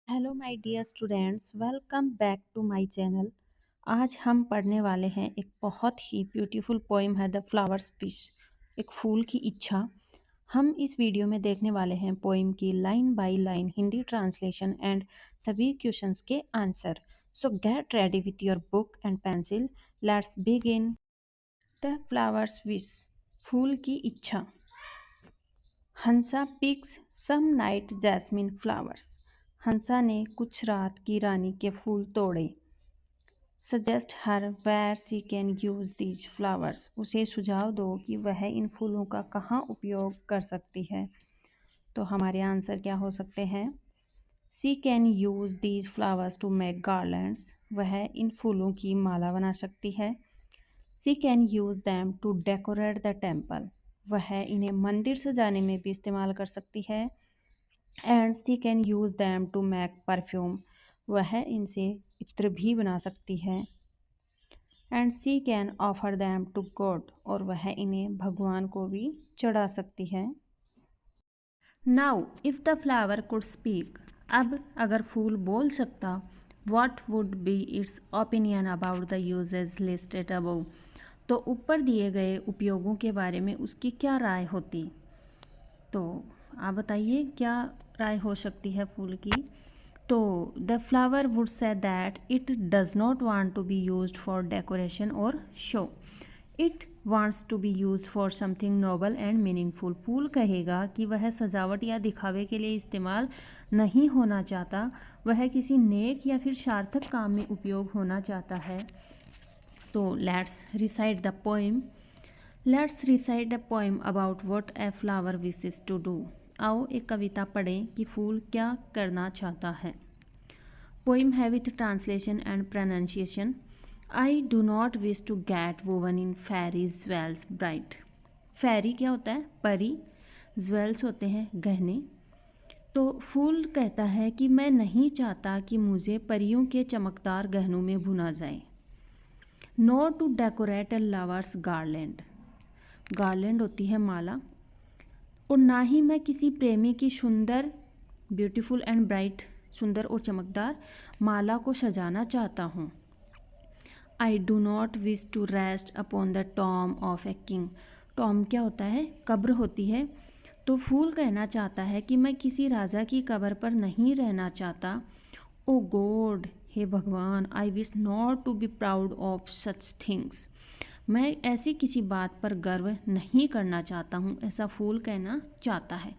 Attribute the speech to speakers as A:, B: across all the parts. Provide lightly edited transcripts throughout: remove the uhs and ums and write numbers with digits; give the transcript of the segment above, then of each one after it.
A: Hello my dear students, welcome back to my channel. आज हम पढ़ने वाले हैं एक बहुत ही ब्यूटीफुल पोइम है द फ्लावर्स विश, एक फूल की इच्छा। हम इस वीडियो में देखने वाले हैं पोइम की line by line Hindi translation and सभी क्वेश्चंस के answer. So get ready with your book and pencil, let's begin. The flowers wish, फूल की इच्छा। Hansa picks some night jasmine flowers, Hansa ने कुछ रात की रानी के फूल तोड़े। Suggest her where she can use these flowers, उसे सुझाव दो कि वह इन फूलों का कहाँ उपयोग कर सकती है। तो हमारे आंसर क्या हो सकते हैं? She can use these flowers to make garlands, वह इन फूलों की माला बना सकती है। She can use them to decorate the temple, वह इन्हें मंदिर सजाने में भी इस्तेमाल कर सकती है। And she can use them to make perfume, वह इनसे इत्र भी बना सकती है। And she can offer them to God, और वह इन्हें भगवान को भी चढ़ा सकती है। Now if the flower could speak, अब अगर फूल बोल सकता, what would be its opinion about the uses listed above, तो ऊपर दिए गए उपयोगों के बारे में उसकी क्या राय होती। तो आप बताइए क्या राय हो सकती है फूल की। तो the flower would say that it does not want to be used for decoration और show, it wants to be use for something noble and meaningful. फूल कहेगा कि वह सजावट या दिखावे के लिए इस्तेमाल नहीं होना चाहता, वह किसी नेक या फिर सार्थक काम में उपयोग होना चाहता है। तो let's recite the poem. Let's recite a poem about what a flower wishes to do. आओ एक कविता पढ़ें कि फूल क्या करना चाहता है। पोएम है with translation and pronunciation. I do not wish to get woven in fairy jewels bright. Fairy क्या होता है? परी। ज्वेल्स होते हैं गहने। तो फूल कहता है कि मैं नहीं चाहता कि मुझे परियों के चमकदार गहनों में भुना जाए। Nor to decorate a lover's garland, garland होती है माला, और ना ही मैं किसी प्रेमी की सुंदर ब्यूटीफुल एंड ब्राइट, सुंदर और चमकदार माला को सजाना चाहता हूँ। I do not wish to rest upon the tomb of a king. Tomb क्या होता है? कब्र होती है। तो फूल कहना चाहता है कि मैं किसी राजा की कब्र पर नहीं रहना चाहता। ओ गॉड, हे भगवान, I wish not to be proud of such things, मैं ऐसी किसी बात पर गर्व नहीं करना चाहता हूँ, ऐसा फूल कहना चाहता है।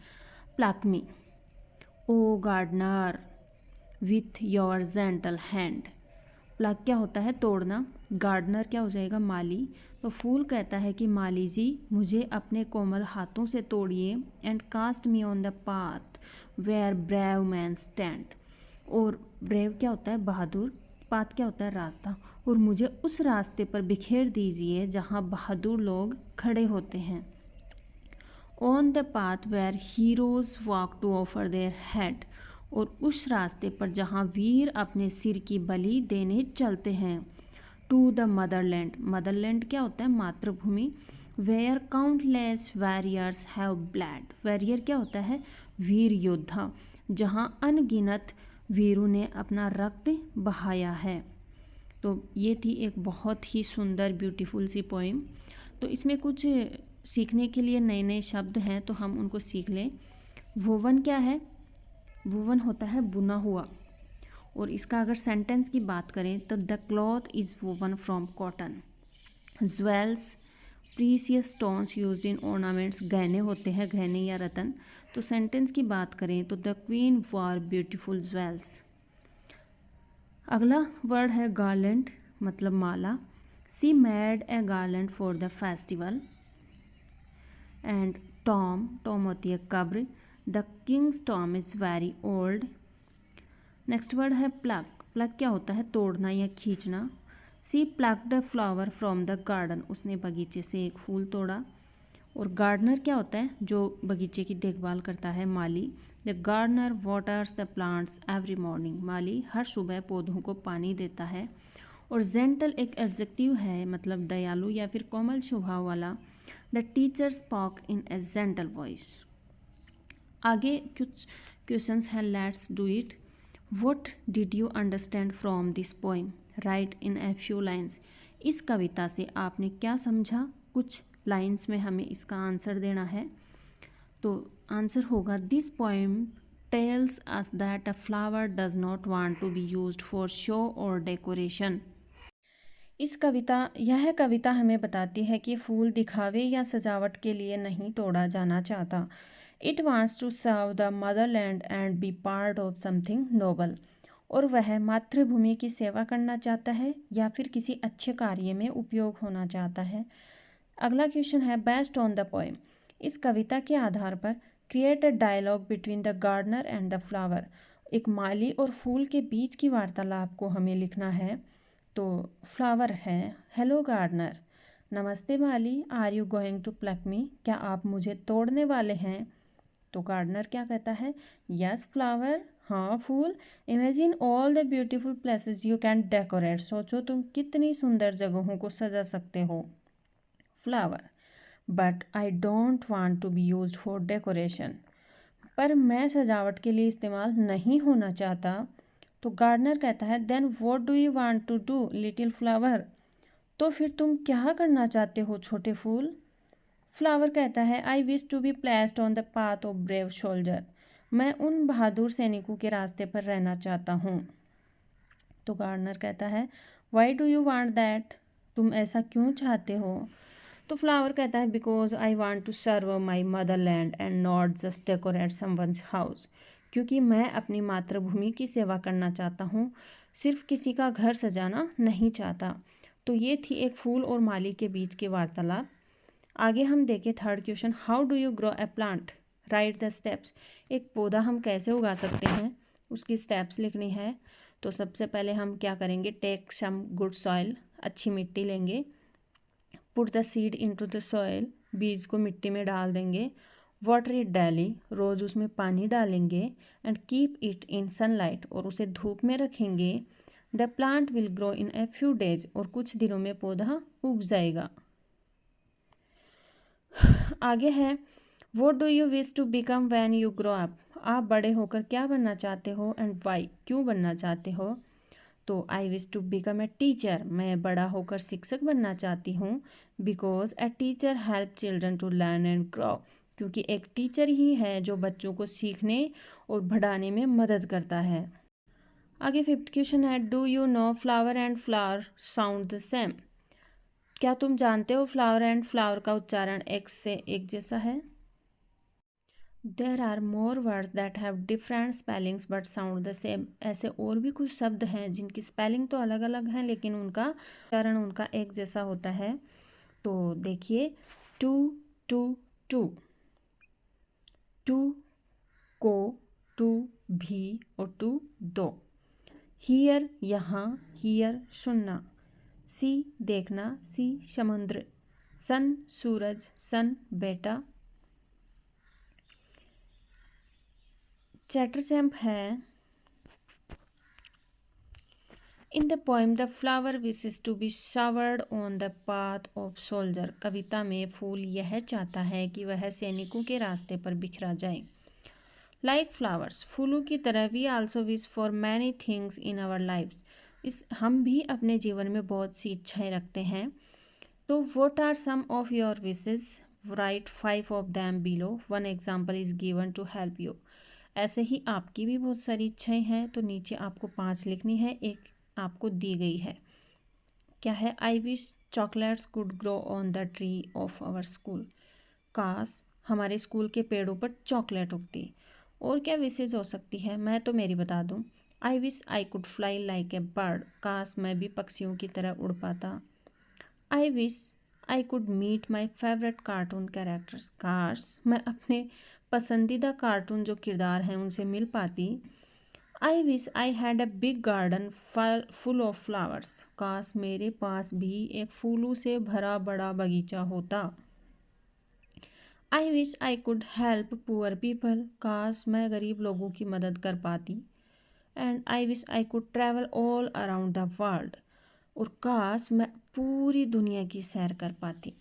A: Pluck me O gardener with your gentle hand. Pluck क्या होता है? तोड़ना। गार्डनर क्या हो जाएगा? माली। तो फूल कहता है कि माली जी, मुझे अपने कोमल हाथों से तोड़िए। And cast me on the path where brave man stand, और ब्रेव क्या होता है? बहादुर। पाथ क्या होता है? रास्ता। और मुझे उस रास्ते पर बिखेर दीजिए जहाँ बहादुर लोग खड़े होते हैं। On the path where heroes walk to offer their head, और उस रास्ते पर जहाँ वीर अपने सिर की बलि देने चलते हैं। टू द मदरलैंड, मदरलैंड क्या होता है? मातृभूमि। Where countless warriors have blood, warrior क्या होता है? वीर योद्धा, जहाँ अनगिनत वीरों ने अपना रक्त बहाया है। तो ये थी एक बहुत ही सुंदर ब्यूटीफुल सी पोइम। तो इसमें कुछ सीखने के लिए नए नए शब्द हैं, तो हम उनको सीख लें। वोवन क्या है? वोवन होता है बुना हुआ। और इसका अगर सेंटेंस की बात करें तो the cloth is woven from cotton. Jewels precious stones used in ornaments, गहने होते हैं, गहने या रतन। तो सेंटेंस की बात करें तो the queen wore beautiful jewels. अगला वर्ड है गार्लैंड, मतलब माला। She made a garland for the festival. And tomb, tomb होती है कब्र। The king's tomb is very old. Next word है प्लक। प्लक क्या होता है? तोड़ना या खींचना। She plucked a flower from the garden, उसने बगीचे से एक फूल तोड़ा। और गार्डनर क्या होता है? जो बगीचे की देखभाल करता है, माली। The gardener waters the plants every morning, माली हर सुबह पौधों को पानी देता है। और जेंटल एक एडजेक्टिव है, मतलब दयालु या फिर कोमल स्वभाव वाला। The teacher spoke in A gentle voice. आगे कुछ क्वेश्चंस हैं, let's do it. What did you understand from this poem? Write in a few lines. इस कविता से आपने क्या समझा? कुछ लाइन्स में हमें इसका आंसर देना है। तो आंसर होगा this poem tells us that a flower does not want to be used for show और डेकोरेशन। यह कविता हमें बताती है कि फूल दिखावे या सजावट के लिए नहीं तोड़ा जाना चाहता। It wants to serve the motherland and be part of something noble. और वह मातृभूमि की सेवा करना चाहता है या फिर किसी अच्छे कार्य में उपयोग होना चाहता है। अगला क्वेश्चन है बेस्ड ऑन द पोएम। इस कविता के आधार पर create a dialogue between the gardener and the flower. एक माली और फूल के बीच की वार्तालाप को हमें लिखना है। तो फ्लावर है, हेलो गार्डनर। नमस्ते माली, are you going to pluck me? क्या आप मुझे तोड़ने वाले हैं? तो गार्डनर क्या कहता है? यस फ्लावर, हाँ फूल। Imagine all the beautiful places you can decorate. सोचो तुम कितनी सुंदर जगहों को सजा सकते हो। Flower, but I don't want to be used for decoration. पर मैं सजावट के लिए इस्तेमाल नहीं होना चाहता। तो गार्डनर कहता है then what do you want to do little flower? तो फिर तुम क्या करना चाहते हो छोटे फूल? फ्लावर कहता है I wish to be placed on the path of brave soldier. मैं उन बहादुर सैनिकों के रास्ते पर रहना चाहता हूँ। तो गार्डनर कहता है why do you want that? तुम ऐसा क्यों चाहते हो? तो फ्लावर कहता है because I want to serve my motherland and not just decorate someone's house. क्योंकि मैं अपनी मातृभूमि की सेवा करना चाहता हूँ, सिर्फ किसी का घर सजाना नहीं चाहता। तो ये थी एक फूल और माली के बीच की वार्तालाप। आगे हम देखें third question, how do you grow a plant? Right the steps. एक पौधा हम कैसे उगा सकते हैं, उसकी स्टेप्स लिखनी है। तो सबसे पहले हम क्या करेंगे, टेक सम गुड सॉइल, अच्छी मिट्टी लेंगे। Put the seed into the soil, बीज को मिट्टी में डाल देंगे। वाटर इट डेली, रोज़ उसमें पानी डालेंगे। And keep it in sunlight, और उसे धूप में रखेंगे। The plant will grow in a few days, और कुछ दिनों में पौधा उग जाएगा। आगे है what do you wish to become when you grow up? आप बड़े होकर क्या बनना चाहते हो एंड वाई, क्यों बनना चाहते हो? तो I wish to become a teacher, मैं बड़ा होकर शिक्षक बनना चाहती हूँ। Because a teacher help children to learn and grow, क्योंकि एक टीचर ही है जो बच्चों को सीखने और बढ़ाने में मदद करता है। आगे फिफ्थ क्वेश्चन है do you know flower and flower sound the same? क्या तुम जानते हो फ्लावर एंड फ्लावर का उच्चारण एक से एक जैसा है? There are more words that have different spellings but sound the same. ऐसे और भी कुछ शब्द हैं जिनकी स्पेलिंग तो अलग अलग हैं लेकिन उनका उच्चारण उनका एक जैसा होता है। तो देखिए टू, टू, टू, टू को, टू भी, और टू दो। हियर यहाँ, हियर सुनना। सी देखना, सी समुद्र। सन सूरज, सन बेटा। चैटरचैम्प है in the poem the flower wishes to be showered on the path of soldier. कविता में फूल यह चाहता है कि वह सैनिकों के रास्ते पर बिखरा जाए। लाइक फ्लावर्स, फूलों की तरह we also wish for many things in our life. हम भी अपने जीवन में बहुत सी इच्छाएं रखते हैं। तो what are some of your wishes? Write 5 of them below, one example is given to help you. ऐसे ही आपकी भी बहुत सारी इच्छाएं हैं, तो नीचे आपको 5 लिखनी है, एक आपको दी गई है। क्या है? I wish chocolates could grow on the tree of our school. काश हमारे स्कूल के पेड़ों पर चॉकलेट उगती। और क्या विशेष हो सकती है? मैं तो मेरी बता दूं। I wish I could fly like a bird. काश मैं भी पक्षियों की तरह उड़ पाता। I wish I could meet my favourite cartoon characters. काश मैं अपने पसंदीदा कार्टून जो किरदार हैं उनसे मिल पाती। आई wish I had a big garden full of flowers. काश मेरे पास भी एक फूलों से भरा बड़ा बगीचा होता। आई wish I could help poor people. काश मैं गरीब लोगों की मदद कर पाती। And I wish I could travel all around the world. और काश मैं पूरी दुनिया की सैर कर पाती।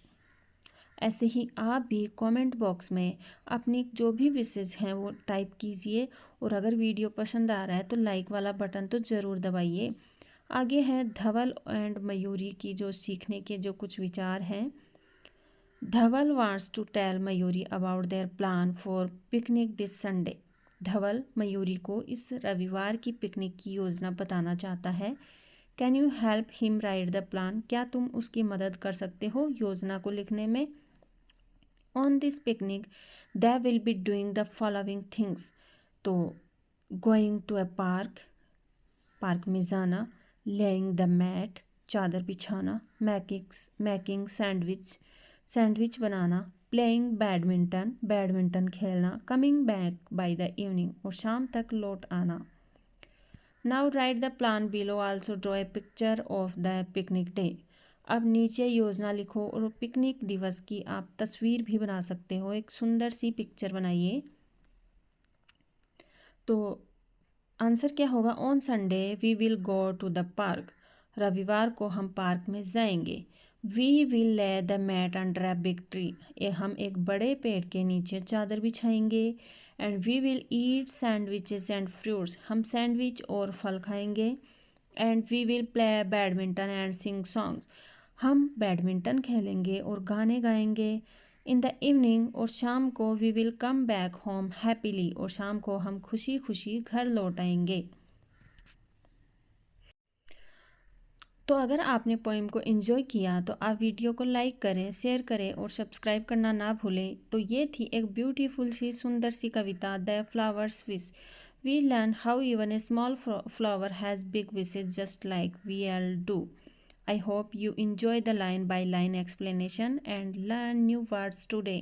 A: ऐसे ही आप भी कमेंट बॉक्स में अपनी जो भी विशेज़ हैं वो टाइप कीजिए, और अगर वीडियो पसंद आ रहा है तो लाइक वाला बटन तो ज़रूर दबाइए। आगे है धवल एंड मयूरी की जो सीखने के जो कुछ विचार हैं। Dhaval wants to tell Mayuri about their plan for picnic this Sunday. Dhaval Mayuri को इस रविवार की पिकनिक की योजना बताना चाहता है। Can you help him right the plan? क्या तुम उसकी मदद कर सकते हो योजना को लिखने में? On this picnic they will be doing the following things. तो going to a park, park में जाना, लेइंग द मैट, चादर बिछाना, मेकिंग सैंडविच, सैंडविच बनाना, प्लेइंग बैडमिंटन, बैडमिंटन खेलना, coming back by the evening, और शाम तक लौट आना। Now write the plan below, also draw a picture of the picnic day. अब नीचे योजना लिखो और पिकनिक दिवस की आप तस्वीर भी बना सकते हो, एक सुंदर सी पिक्चर बनाइए। तो आंसर क्या होगा? On Sunday we will go to the park. रविवार को हम पार्क में जाएंगे। We will lay the mat under a big tree. हम एक बड़े पेड़ के नीचे चादर बिछाएंगे। And we will eat sandwiches and fruits. हम सैंडविच और फल खाएंगे। And we will play badminton and sing songs. हम बैडमिंटन खेलेंगे और गाने गाएंगे। इन द इवनिंग, और शाम को, we will come back home happily, और शाम को हम खुशी खुशी घर लौट आएंगे। तो अगर आपने पोएम को एंजॉय किया तो आप वीडियो को लाइक करें, शेयर करें और सब्सक्राइब करना ना भूलें। तो ये थी एक ब्यूटीफुल सी सुंदर सी कविता, the flowers wish. We learn how even a small flower has big wishes just like we all do. I hope you enjoy the line by line explanation and learn new words today.